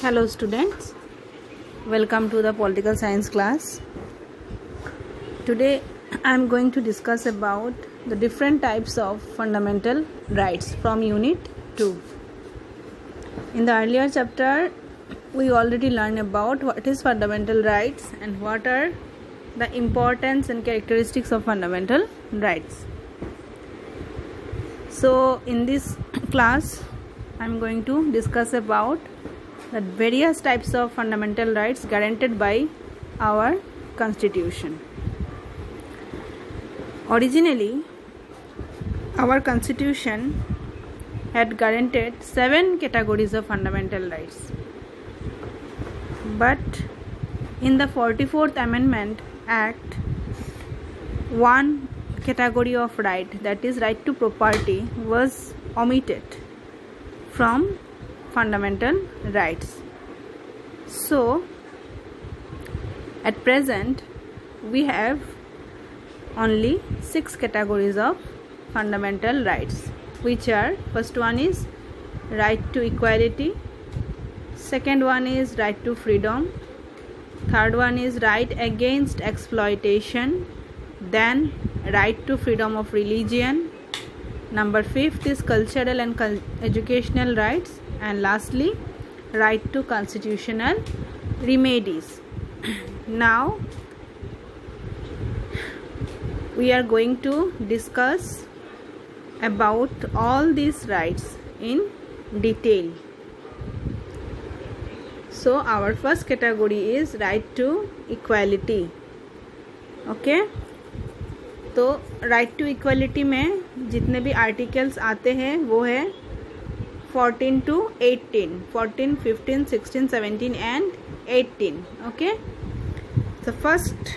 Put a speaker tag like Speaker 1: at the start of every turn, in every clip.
Speaker 1: Hello students, welcome to the political science class. Today I am going to discuss about the different types of fundamental rights from unit 2. In the earlier chapter we already learned about what is fundamental rights and what are the importance and characteristics of fundamental rights. So in this class I am going to discuss about the various types of fundamental rights guaranteed by our constitution. Originally, our constitution had guaranteed 7 categories of fundamental rights. But in the 44th Amendment Act, one category of right, that is right to property, was omitted from fundamental rights. So at present we have only 6 categories of fundamental rights, which are: first one is right to equality, second one is right to freedom, third one is right against exploitation, then right to freedom of religion, number 5th is cultural and educational rights, and lastly right to constitutional remedies. Now we are going to discuss about all these rights in detail. So our first category is right to equality. Okay, तो right to equality में जितने भी articles आते हैं वो है 14 to 18, 14, 15, 16, 17 and 18. Okay, the first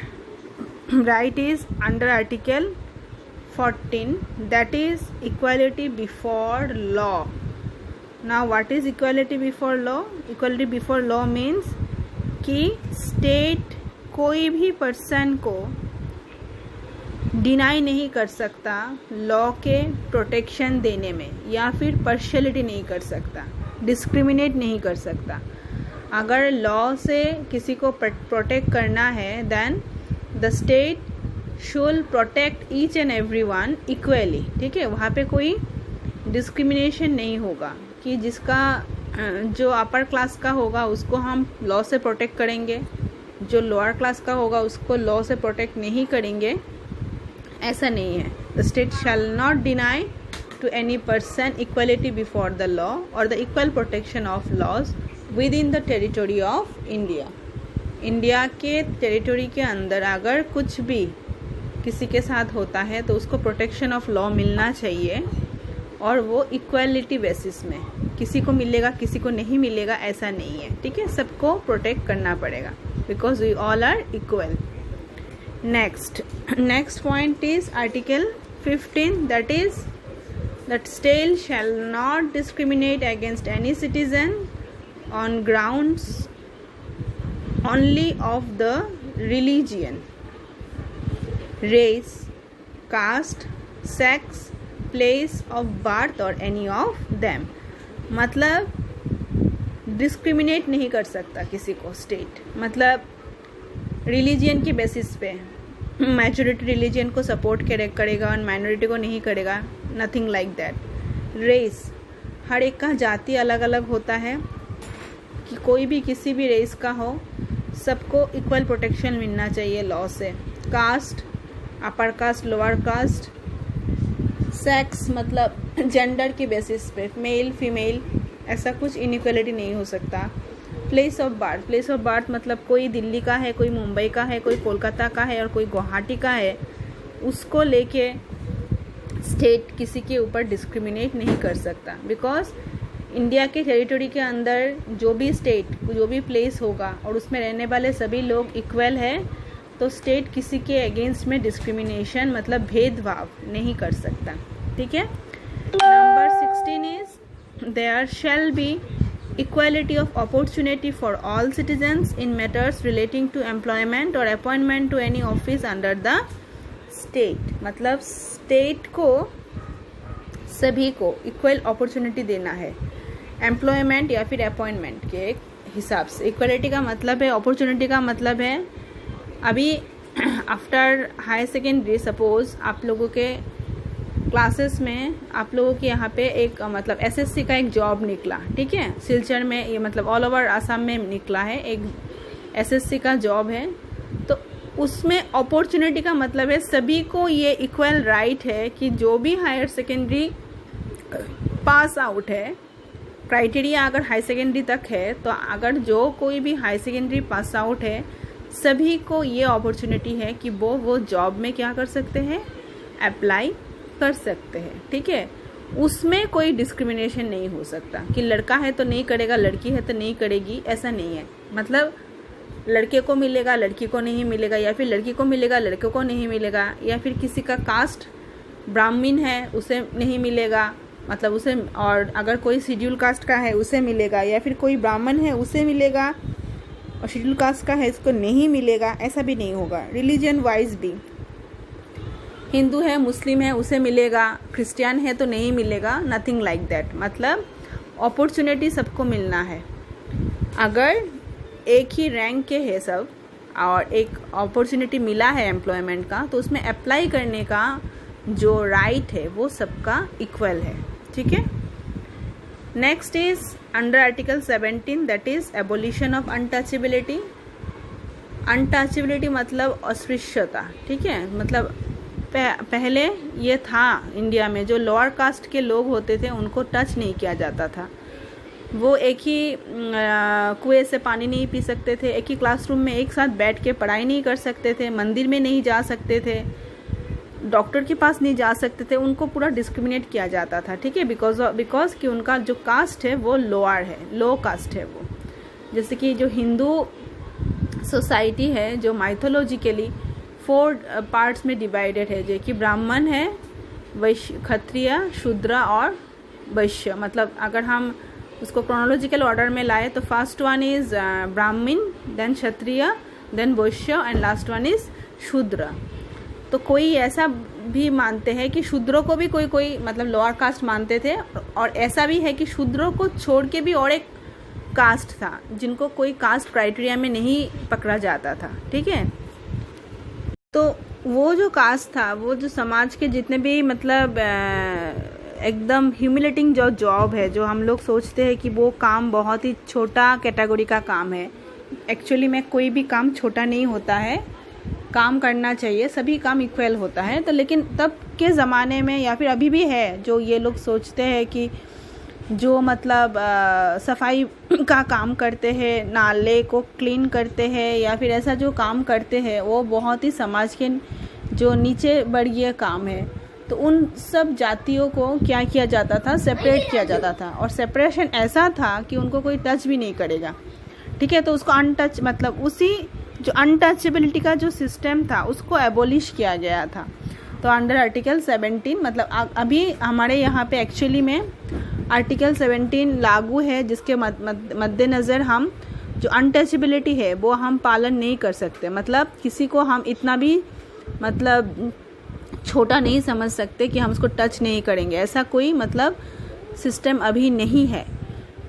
Speaker 1: right is under article 14, that is equality before law. Now what is equality before law? Equality before law means कि state कोई भी पर्सन को डिनाई नहीं कर सकता लॉ के प्रोटेक्शन देने में, या फिर पर्शियलिटी नहीं कर सकता, डिस्क्रिमिनेट नहीं कर सकता. अगर लॉ से किसी को प्रोटेक्ट करना है then the state should protect each and every one equally. ठीक है, वहाँ पे कोई डिस्क्रिमिनेशन नहीं होगा कि जिसका जो अपर क्लास का होगा उसको हम लॉ से प्रोटेक्ट करेंगे, जो लोअर क्लास का होगा उसको लॉ से प्रोटेक्ट नहीं करेंगे. ऐसा नहीं है. The state shall not deny to any person equality before the law और the equal protection of laws within the territory of India. India के टेरिटरी के अंदर अगर कुछ भी किसी के साथ होता है तो उसको प्रोटेक्शन ऑफ लॉ मिलना चाहिए, और वो इक्वलिटी बेसिस में, किसी को मिलेगा किसी को नहीं मिलेगा ऐसा नहीं है. ठीक है, सबको प्रोटेक्ट करना पड़ेगा because we all are equal. Next point is Article 15, that is that state shall not discriminate against any citizen on grounds only of the religion, race, caste, sex, place of birth or any of them. मतलब discriminate नहीं कर सकता किसी को state, मतलब religion के basis पे majority religion को सपोर्ट करेगा और माइनॉरिटी को नहीं करेगा, नथिंग लाइक दैट. रेस, हर एक का जाति अलग अलग होता है कि कोई भी किसी भी रेस का हो सबको इक्वल प्रोटेक्शन मिलना चाहिए लॉ से. Caste, upper caste, lower caste. Sex मतलब जेंडर के बेसिस पे मेल फीमेल, ऐसा कुछ इनइक्वलिटी नहीं हो सकता. Place of birth, place of birth मतलब कोई दिल्ली का है, कोई मुंबई का है, कोई कोलकाता का है और कोई गुवाहाटी का है, उसको लेके स्टेट किसी के ऊपर डिस्क्रिमिनेट नहीं कर सकता. बिकॉज इंडिया के टेरिटरी के अंदर जो भी स्टेट, जो भी प्लेस होगा और उसमें रहने वाले सभी लोग इक्वल है, तो स्टेट किसी के अगेंस्ट में डिस्क्रिमिनेशन मतलब भेदभाव नहीं कर सकता. ठीक है. Number 16 is there shall be equality of opportunity for all citizens in matters relating to employment or appointment to any office under the state. मतलब स्टेट को सभी को इक्वल अपॉर्चुनिटी देना है. एम्प्लॉयमेंट या फिर अपॉइंटमेंट के हिसाब से। इक्वलिटी का मतलब है, अपॉर्चुनिटी का मतलब है अभी आफ्टर हायर सेकेंडरी सपोज आप लोगों के क्लासेस में आप लोगों के यहाँ पे एक मतलब एसएससी का एक जॉब निकला, ठीक है, सिलचर में, ये मतलब ऑल ओवर आसाम में निकला है, एक एसएससी का जॉब है। तो उसमें अपॉर्चुनिटी का मतलब है सभी को ये इक्वल राइट है कि जो भी हायर सेकेंडरी पास आउट है, क्राइटेरिया अगर हाई सेकेंडरी तक है, तो अगर जो कोई भी हाई सेकेंडरी पास आउट है सभी को ये अपॉर्चुनिटी है कि वो जॉब में क्या कर सकते हैं, अप्लाई कर सकते हैं, ठीक है। उसमें कोई डिस्क्रिमिनेशन नहीं हो सकता कि लड़का है तो नहीं करेगा, लड़की है तो नहीं करेगी, ऐसा नहीं है। मतलब लड़के को मिलेगा, लड़की को नहीं मिलेगा, या फिर लड़की को मिलेगा, लड़के को नहीं मिलेगा, या फिर किसी का कास्ट ब्राह्मण है उसे नहीं मिलेगा, मतलब उसे, और अगर कोई शेड्यूल कास्ट का है उसे मिलेगा, या फिर कोई ब्राह्मण है उसे मिलेगा और शेड्यूल कास्ट का है इसको नहीं मिलेगा, ऐसा भी नहीं होगा। रिलीजन वाइज भी, हिंदू है मुस्लिम है उसे मिलेगा, क्रिश्चियन है तो नहीं मिलेगा, नथिंग लाइक दैट। मतलब अपॉर्चुनिटी सबको मिलना है। अगर एक ही रैंक के है सब और एक अपॉर्चुनिटी मिला है एम्प्लॉयमेंट का, तो उसमें अप्लाई करने का जो राइट है वो सबका इक्वल है, ठीक है। Next is under article 17 that is abolition of untouchability. Untouchability मतलब अस्पृश्यता, ठीक है। मतलब पहले ये था इंडिया में, जो लोअर कास्ट के लोग होते थे उनको टच नहीं किया जाता था। वो एक ही कुएं से पानी नहीं पी सकते थे, एक ही क्लासरूम में एक साथ बैठ के पढ़ाई नहीं कर सकते थे, मंदिर में नहीं जा सकते थे, डॉक्टर के पास नहीं जा सकते थे, उनको पूरा डिस्क्रिमिनेट किया जाता था, ठीक है। बिकॉज कि उनका जो कास्ट है वो लोअर है, लो कास्ट है वो। जैसे कि जो हिंदू सोसाइटी है, जो माइथोलॉजिकली 4 पार्ट्स में डिवाइडेड है, जो कि ब्राह्मण है, वैश्य, क्षत्रिय, शूद्र और वैश्य। मतलब अगर हम उसको क्रोनोलॉजिकल ऑर्डर में लाए तो फर्स्ट वन इज ब्राह्मण, then Kshatriya, then Vysya and last one is शूद्र। तो कोई ऐसा भी मानते हैं कि शूद्रों को भी कोई मतलब लोअर कास्ट मानते थे, और ऐसा भी है कि शूद्रों को छोड़ के भी और एक कास्ट था जिनको कोई कास्ट क्राइटेरिया में नहीं पकड़ा जाता था, ठीक है। तो वो जो कास्ट था, वो जो समाज के जितने भी मतलब एकदम ह्यूमिलेटिंग जो जॉब है, जो हम लोग सोचते हैं कि वो काम बहुत ही छोटा कैटेगरी का काम है, एक्चुअली में कोई भी काम छोटा नहीं होता है, काम करना चाहिए, सभी काम इक्वल होता है। तो लेकिन तब के ज़माने में या फिर अभी भी है जो ये लोग सोचते हैं कि जो मतलब सफाई का काम करते हैं, नाले को क्लीन करते हैं, या फिर ऐसा जो काम करते हैं वो बहुत ही समाज के जो नीचे वर्गीय काम है। तो उन सब जातियों को क्या किया जाता था, सेपरेट किया जाता था, और सेपरेशन ऐसा था कि उनको कोई टच भी नहीं करेगा, ठीक है। तो उसको अनटच, मतलब उसी जो अनटचेबिलिटी का जो सिस्टम था उसको एबोलिश किया गया था। तो अंडर आर्टिकल 17 मतलब अभी हमारे यहाँ पे एक्चुअली में आर्टिकल 17 लागू है, जिसके मद्देनज़र हम जो अनटचेबिलिटी है वो हम पालन नहीं कर सकते। मतलब किसी को हम इतना भी मतलब छोटा नहीं समझ सकते कि हम उसको टच नहीं करेंगे, ऐसा कोई मतलब सिस्टम अभी नहीं है।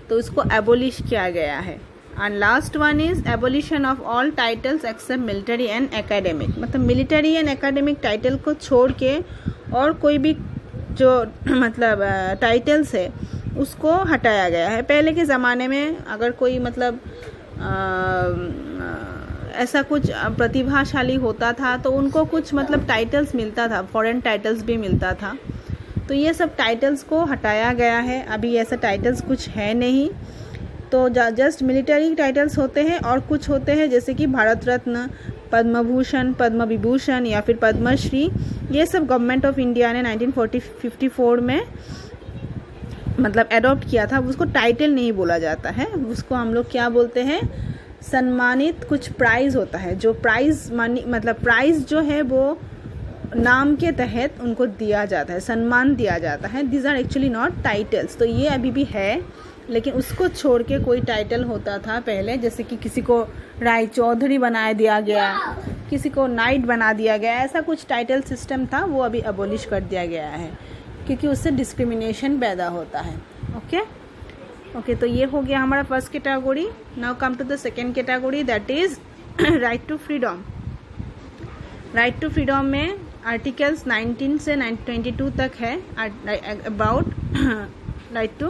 Speaker 1: तो इसको एबोलिश किया गया है। And last one is abolition of all titles except military and academic. मतलब मिलिट्री एंड एकेडमिक टाइटल को छोड़ के और कोई भी जो मतलब टाइटल्स है उसको हटाया गया है। पहले के ज़माने में अगर कोई मतलब ऐसा कुछ प्रतिभाशाली होता था तो उनको कुछ मतलब टाइटल्स मिलता था, फॉरेन टाइटल्स भी मिलता था। तो ये सब टाइटल्स को हटाया गया है, अभी ऐसा टाइटल्स कुछ है नहीं। तो जस्ट मिलिट्री टाइटल्स होते हैं, और कुछ होते हैं जैसे कि भारत रत्न, पद्म भूषण, पद्म विभूषण या फिर पद्मश्री। ये सब गवर्नमेंट ऑफ इंडिया ने 1954 में मतलब एडॉप्ट किया था। उसको टाइटल नहीं बोला जाता है, उसको हम लोग क्या बोलते हैं, सम्मानित कुछ प्राइज़ होता है। जो प्राइज़ मनी मतलब प्राइज़ जो है वो नाम के तहत उनको दिया जाता है, सम्मान दिया जाता है। This are actually not titles. तो ये अभी भी है, लेकिन उसको छोड़ के कोई टाइटल होता था पहले, जैसे कि किसी को राय चौधरी बना दिया गया, किसी को नाइट बना दिया गया, ऐसा कुछ टाइटल सिस्टम था, वो अभी अबॉलिश कर दिया गया है क्योंकि उससे डिस्क्रिमिनेशन पैदा होता है। ओके, ओके, तो ये हो गया हमारा first category. Now come to the second category, that is right to freedom. Right to freedom में आर्टिकल्स 19 से 22 तक है about right to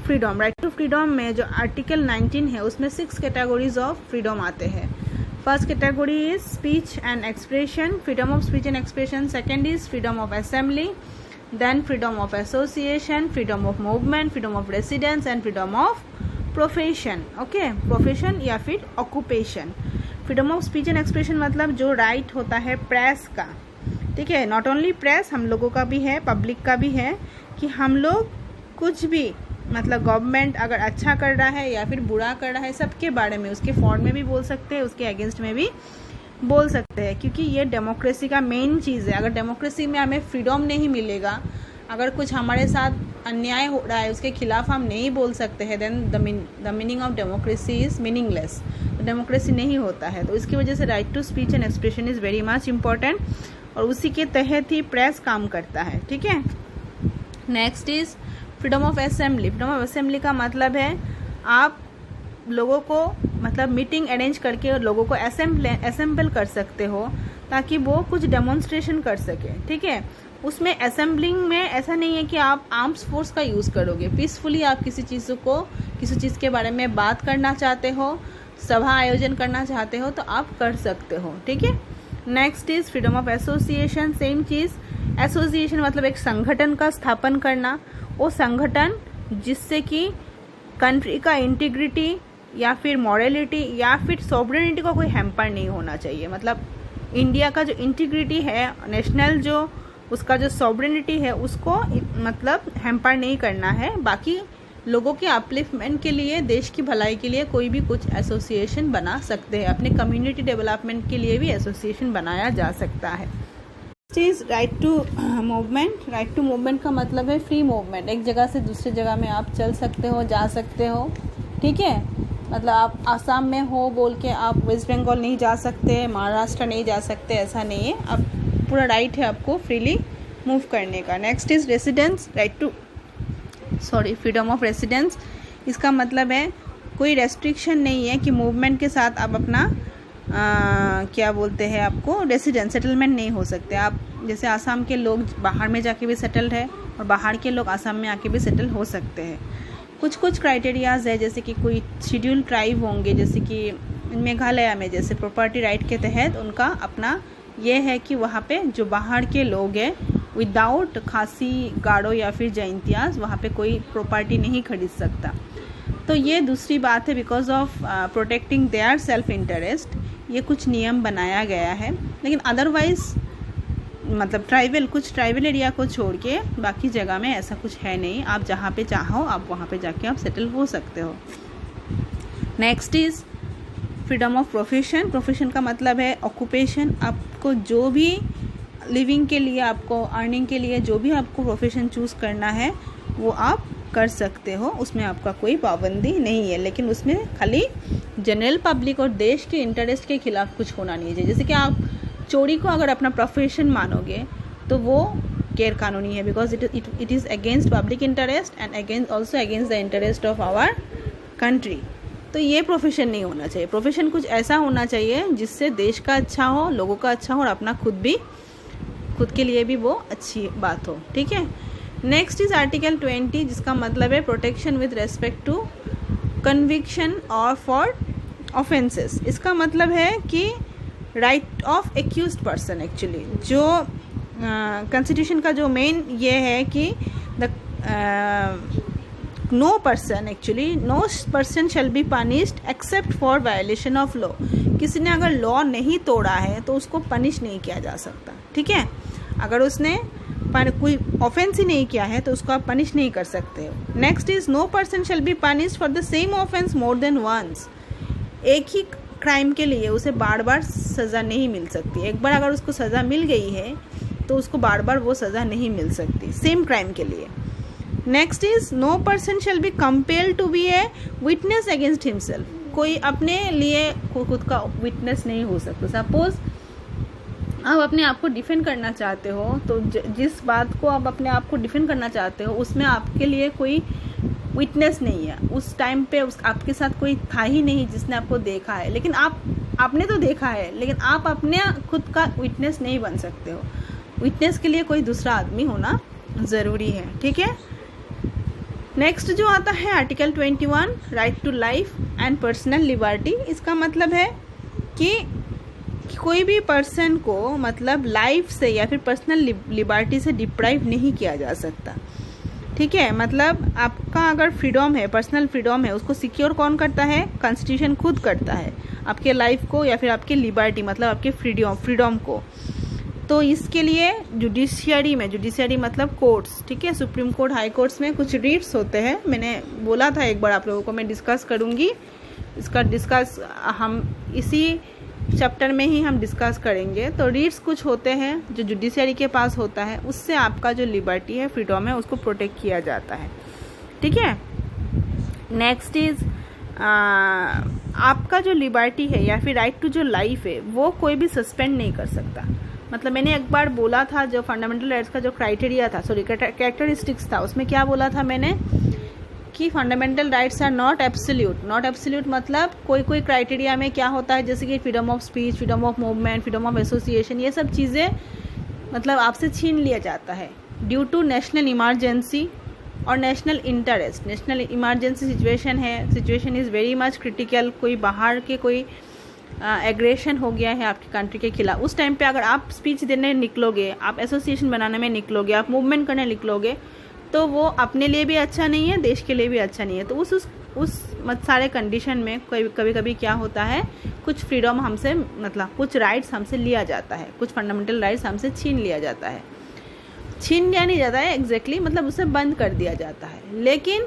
Speaker 1: freedom. Right to freedom में जो आर्टिकल 19 है उसमें 6 कैटेगरीज ऑफ फ्रीडम आते हैं. First category is speech and expression, freedom of speech and expression. Second is freedom of assembly, then freedom of association, freedom of movement, freedom of residence and freedom of profession. okay, profession या फिर occupation. freedom of speech and expression मतलब जो right होता है press का, ठीक है. Not only press, हम लोगों का भी है, पब्लिक का भी है, कि हम लोग कुछ भी मतलब गवर्नमेंट अगर अच्छा कर रहा है या फिर बुरा कर रहा है, सबके बारे में उसके फॉर्म में भी बोल सकते हैं, उसके अगेंस्ट में भी बोल सकते हैं, क्योंकि ये डेमोक्रेसी का मेन चीज़ है. अगर डेमोक्रेसी में हमें फ्रीडम नहीं मिलेगा, अगर कुछ हमारे साथ अन्याय हो रहा है उसके खिलाफ हम नहीं बोल सकते हैं, then the meaning of democracy is meaningless. तो डेमोक्रेसी नहीं होता है. तो इसकी वजह से right to speech and expression is very much important, और उसी के तहत ही प्रेस काम करता है, ठीक है. Next is freedom of assembly. Freedom of assembly का मतलब है आप लोगों को मतलब मीटिंग अरेंज करके लोगों को असेंबल कर सकते हो ताकि वो कुछ डेमोन्स्ट्रेशन कर सके, ठीक है. उसमें असेंबलिंग में ऐसा नहीं है कि आप आर्म्स फोर्स का यूज़ करोगे. पीसफुली आप किसी चीज़ के बारे में बात करना चाहते हो, सभा आयोजन करना चाहते हो, तो आप कर सकते हो, ठीक है. Next is freedom of association. Same cheese, association मतलब एक संगठन का स्थापन करना. वो संगठन जिससे कि कंट्री का इंटीग्रिटी या फिर मॉरलिटी या फिर सॉवरेनिटी को कोई हैम्पर नहीं होना चाहिए. मतलब इंडिया का जो इंटीग्रिटी है, नेशनल जो उसका जो सॉवरेनिटी है, उसको मतलब हैम्पर नहीं करना है. बाकी लोगों के अपलिफ्टमेंट के लिए, देश की भलाई के लिए कोई भी कुछ एसोसिएशन बना सकते हैं. अपने कम्युनिटी डेवलपमेंट के लिए भी एसोसिएशन बनाया जा सकता है. Is right to movement. Right to movement का मतलब है फ्री मूवमेंट. एक जगह से दूसरी जगह में आप चल सकते हो, जा सकते हो, ठीक है. मतलब आप आसाम में हो बोल के आप वेस्ट बंगाल नहीं जा सकते, महाराष्ट्र नहीं जा सकते, ऐसा नहीं है. आप पूरा राइट है आपको फ्रीली मूव करने का. Next is residence. Freedom of residence. इसका मतलब है कोई रेस्ट्रिक्शन नहीं है कि मूवमेंट के साथ आप अपना क्या बोलते हैं, आपको रेसिडेंस सेटलमेंट नहीं हो सकते. आप जैसे आसाम के लोग बाहर में जाके भी सेटल्ड है और बाहर के लोग आसाम में आके भी सेटल हो सकते हैं. कुछ क्राइटेरियाज़ है, जैसे कि कोई शेड्यूल ट्राइब होंगे, जैसे कि मेघालय में जैसे प्रॉपर्टी राइट के तहत उनका अपना ये है कि वहाँ पे जो बाहर के लोग हैं विदाउट खासी, गारो या फिर जैंतियास वहाँ पे कोई प्रॉपर्टी नहीं खरीद सकता. तो ये दूसरी बात है, because of protecting their self interest ये कुछ नियम बनाया गया है. लेकिन अदरवाइज़ मतलब कुछ ट्राइबल एरिया को छोड़ के बाकी जगह में ऐसा कुछ है नहीं. आप जहाँ पे चाहो आप वहाँ पे जाके आप सेटल हो सकते हो. Next is freedom of profession. Profession का मतलब है ऑक्यूपेशन. आपको जो भी लिविंग के लिए, आपको अर्निंग के लिए जो भी आपको प्रोफेशन चूज़ करना है वो आप कर सकते हो. उसमें आपका कोई पाबंदी नहीं है, लेकिन उसमें खाली जनरल पब्लिक और देश के इंटरेस्ट के खिलाफ कुछ होना नहीं चाहिए. जैसे कि आप चोरी को अगर अपना प्रोफेशन मानोगे तो वो गैर कानूनी है, because it is against public interest and also against the interest of our country. तो ये प्रोफेशन नहीं होना चाहिए. प्रोफेशन कुछ ऐसा होना चाहिए जिससे देश का अच्छा हो, लोगों का अच्छा हो और अपना खुद के लिए भी वो अच्छी बात हो, ठीक है. नेक्स्ट इज आर्टिकल 20, जिसका मतलब है protection with respect to conviction और फॉर ऑफेंसेस. इसका मतलब है कि right of accused person. Actually जो कॉन्स्टिट्यूशन का जो मेन ये है कि the no person shall be punished except for violation of law. किसी ने अगर लॉ नहीं तोड़ा है तो उसको पनिश नहीं किया जा सकता, ठीक है. अगर उसने कोई ऑफेंस ही नहीं किया है तो उसको आप पनिश नहीं कर सकते हो. Next is no person shall be punished for the same offence more than once. एक ही क्राइम के लिए उसे बार बार सज़ा नहीं मिल सकती. एक बार अगर उसको सज़ा मिल गई है तो उसको बार बार वो सज़ा नहीं मिल सकती सेम क्राइम के लिए. Next is no person shall be compelled to be a witness against himself. कोई अपने लिए खुद का विटनेस नहीं हो सकता. सपोज आप अपने आप को डिफेंड करना चाहते हो, तो जिस बात को आप अपने आप को डिफेंड करना चाहते हो उसमें आपके लिए कोई विटनेस नहीं है, उस टाइम पे उस आपके साथ कोई था ही नहीं जिसने आपको देखा है, लेकिन आपने तो देखा है, लेकिन आप अपने खुद का विटनेस नहीं बन सकते हो। विटनेस के लिए कोई दूसरा आदमी होना ज़रूरी है, ठीक है। नेक्स्ट जो आता है article 21, right to life and personal liberty. इसका मतलब है कि कोई भी पर्सन को मतलब लाइफ से या फिर पर्सनल लिबर्टी से डिप्राइव नहीं किया जा सकता, ठीक है। मतलब आपका अगर फ्रीडम है, पर्सनल फ्रीडम है, उसको सिक्योर कौन करता है? कॉन्स्टिट्यूशन खुद करता है आपके लाइफ को या फिर आपके लिबर्टी मतलब आपके फ्रीडम को। तो इसके लिए जुडिशियरी मतलब कोर्ट्स, ठीक है, सुप्रीम कोर्ट, हाई कोर्ट्स में कुछ रीट्स होते हैं। मैंने बोला था एक बार आप लोगों को मैं डिस्कस करूँगी, इसका डिस्कस हम इसी चैप्टर में ही हम डिस्कस करेंगे। तो रीट्स कुछ होते हैं जो जुडिशियरी के पास होता है, उससे आपका जो लिबर्टी है, फ्रीडम है, उसको प्रोटेक्ट किया जाता है, ठीक है। नेक्स्ट इज आपका जो लिबर्टी है या फिर राइट टू जो लाइफ है वो कोई भी सस्पेंड नहीं कर सकता। मतलब मैंने एक बार बोला था जो फंडामेंटल राइट्स का जो क्राइटेरिया था, सॉरी कैरेक्टरिस्टिक्स था, उसमें क्या बोला था मैंने कि fundamental rights are not absolute मतलब कोई क्राइटेरिया में क्या होता है, जैसे कि freedom of speech, freedom of movement, freedom of association, ये सब चीज़ें मतलब आपसे छीन लिया जाता है ड्यू टू नेशनल इमरजेंसी और national interest. National emergency situation is very much critical, कोई बाहर के कोई एग्रेशन हो गया है आपकी कंट्री के खिलाफ, उस टाइम पे अगर आप स्पीच देने निकलोगे, आप एसोसिएशन बनाने में निकलोगे, आप मूवमेंट करने निकलोगे, तो वो अपने लिए भी अच्छा नहीं है, देश के लिए भी अच्छा नहीं है। तो उस सारे कंडीशन में कभी कभी क्या होता है, कुछ फ्रीडम हमसे मतलब कुछ राइट्स हमसे लिया जाता है, कुछ फंडामेंटल राइट्स हमसे छीन लिया जाता है, छीन लिया नहीं जाता है एग्जैक्टली, मतलब उसे बंद कर दिया जाता है। लेकिन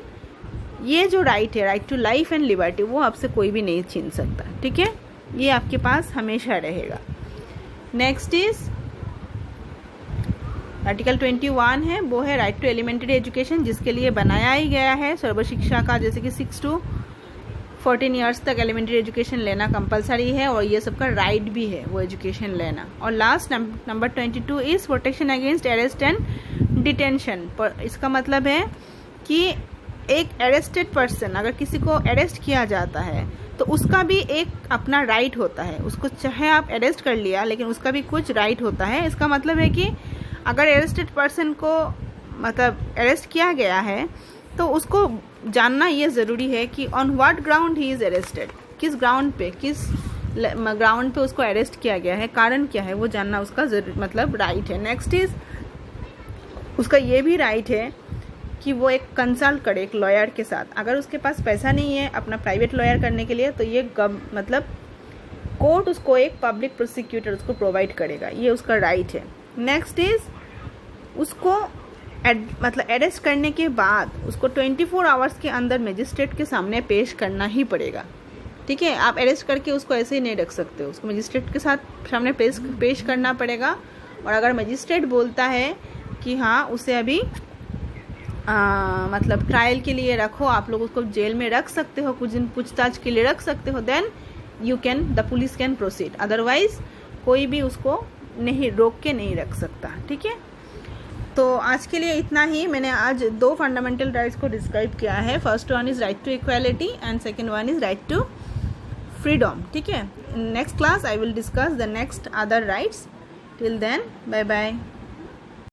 Speaker 1: ये जो राइट है, right to life and liberty, वो आपसे कोई भी नहीं छीन सकता, ठीक है, ये आपके पास हमेशा रहेगा। नेक्स्ट इज आर्टिकल 21 है, वो है राइट टू एलिमेंट्री एजुकेशन, जिसके लिए बनाया ही गया है सर्व शिक्षा का, जैसे कि 6 to 14 ईयर्स तक एलिमेंट्री एजुकेशन लेना कंपलसरी है और ये सबका राइट भी है वो एजुकेशन लेना। और last number 22 is protection against arrest and detention. इसका मतलब है कि एक अरेस्टेड पर्सन, अगर किसी को अरेस्ट किया जाता है तो उसका भी एक अपना राइट होता है, उसको चाहे आप अरेस्ट कर लिया लेकिन उसका भी कुछ राइट होता है। इसका मतलब है कि अगर अरेस्टेड पर्सन को मतलब अरेस्ट किया गया है तो उसको जानना ये ज़रूरी है कि on what ground he is arrested, किस ग्राउंड पे उसको अरेस्ट किया गया है, कारण क्या है, वो जानना उसका मतलब राइट है। नेक्स्ट इज उसका ये भी राइट है कि वो एक कंसल्ट करे एक लॉयर के साथ। अगर उसके पास पैसा नहीं है अपना प्राइवेट लॉयर करने के लिए तो ये मतलब कोर्ट उसको एक पब्लिक प्रोसिक्यूटर उसको प्रोवाइड करेगा, ये उसका राइट है। नेक्स्ट इज उसको मतलब अरेस्ट करने के बाद उसको 24 आवर्स के अंदर मजिस्ट्रेट के सामने पेश करना ही पड़ेगा, ठीक है। आप अरेस्ट करके उसको ऐसे ही नहीं रख सकते, उसको मजिस्ट्रेट के साथ सामने पेश करना पड़ेगा। और अगर मजिस्ट्रेट बोलता है कि हाँ उसे अभी मतलब ट्रायल के लिए रखो, आप लोग उसको जेल में रख सकते हो, कुछ दिन पूछताछ के लिए रख सकते हो, then the police can proceed, otherwise कोई भी उसको नहीं रोक के नहीं रख सकता, ठीक है। तो आज के लिए इतना ही। मैंने आज 2 फंडामेंटल राइट्स को डिस्क्राइब किया है। First one is right to equality and second one is right to freedom, ठीक है। Next class I will discuss the next other rights. Till then bye bye.